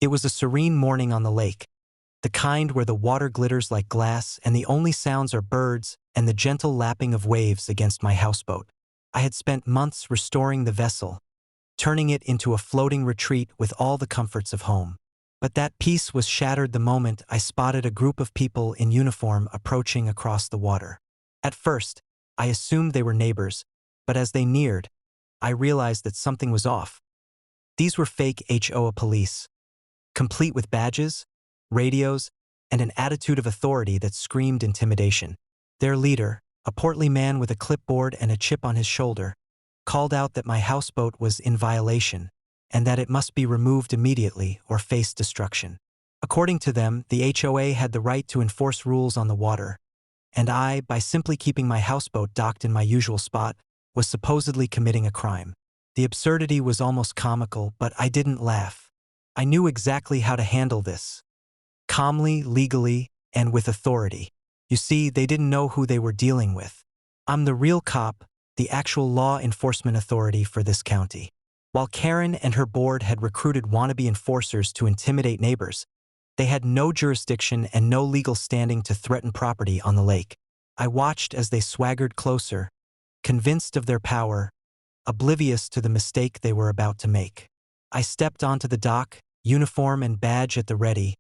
It was a serene morning on the lake, the kind where the water glitters like glass and the only sounds are birds and the gentle lapping of waves against my houseboat. I had spent months restoring the vessel, turning it into a floating retreat with all the comforts of home. But that peace was shattered the moment I spotted a group of people in uniform approaching across the water. At first, I assumed they were neighbors, but as they neared, I realized that something was off. These were fake HOA police, complete with badges, radios, and an attitude of authority that screamed intimidation. Their leader, a portly man with a clipboard and a chip on his shoulder, called out that my houseboat was in violation and that it must be removed immediately or face destruction. According to them, the HOA had the right to enforce rules on the water, and I, by simply keeping my houseboat docked in my usual spot, was supposedly committing a crime. The absurdity was almost comical, but I didn't laugh. I knew exactly how to handle this. Calmly, legally, and with authority. You see, they didn't know who they were dealing with. I'm the real cop, the actual law enforcement authority for this county. While Karen and her board had recruited wannabe enforcers to intimidate neighbors, they had no jurisdiction and no legal standing to threaten property on the lake. I watched as they swaggered closer, convinced of their power, oblivious to the mistake they were about to make. I stepped onto the dock, uniform and badge at the ready,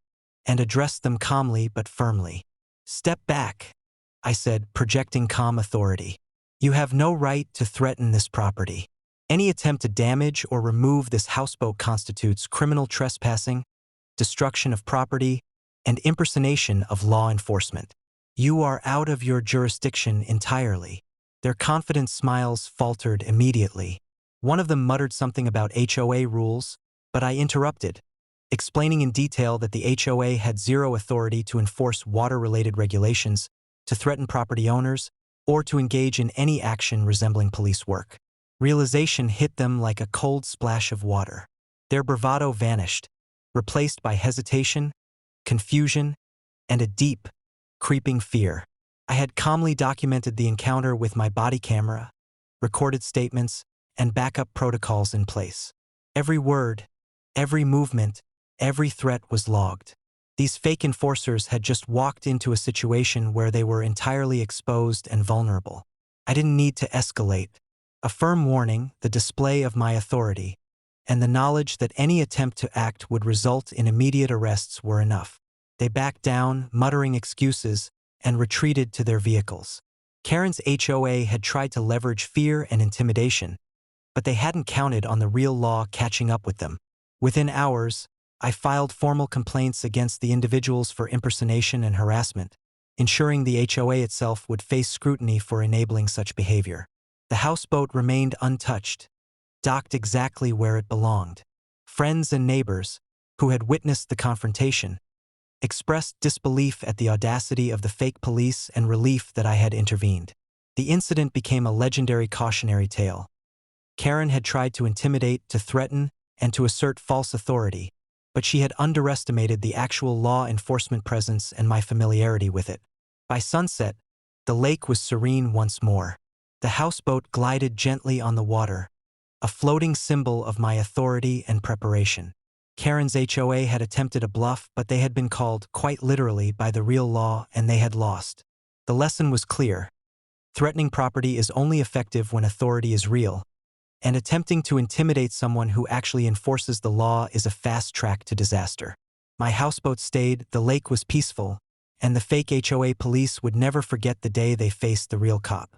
and addressed them calmly but firmly. "Step back," I said, projecting calm authority. "You have no right to threaten this property. Any attempt to damage or remove this houseboat constitutes criminal trespassing, destruction of property, and impersonation of law enforcement. You are out of your jurisdiction entirely." Their confident smiles faltered immediately. One of them muttered something about HOA rules, but I interrupted, explaining in detail that the HOA had zero authority to enforce water-related regulations, to threaten property owners, or to engage in any action resembling police work. Realization hit them like a cold splash of water. Their bravado vanished, replaced by hesitation, confusion, and a deep, creeping fear. I had calmly documented the encounter with my body camera, recorded statements, and backup protocols in place. Every word, every movement, every threat was logged. These fake enforcers had just walked into a situation where they were entirely exposed and vulnerable. I didn't need to escalate. A firm warning, the display of my authority, and the knowledge that any attempt to act would result in immediate arrests were enough. They backed down, muttering excuses, and retreated to their vehicles. Karen's HOA had tried to leverage fear and intimidation, but they hadn't counted on the real law catching up with them. Within hours, I filed formal complaints against the individuals for impersonation and harassment, ensuring the HOA itself would face scrutiny for enabling such behavior. The houseboat remained untouched, docked exactly where it belonged. Friends and neighbors, who had witnessed the confrontation, expressed disbelief at the audacity of the fake police and relief that I had intervened. The incident became a legendary cautionary tale. Karen had tried to intimidate, to threaten, and to assert false authority, but she had underestimated the actual law enforcement presence and my familiarity with it. By sunset, the lake was serene once more. The houseboat glided gently on the water, a floating symbol of my authority and preparation. Karen's HOA had attempted a bluff, but they had been called, quite literally, by the real law, and they had lost. The lesson was clear. Threatening property is only effective when authority is real, and attempting to intimidate someone who actually enforces the law is a fast track to disaster. My houseboat stayed, the lake was peaceful, and the fake HOA police would never forget the day they faced the real cop.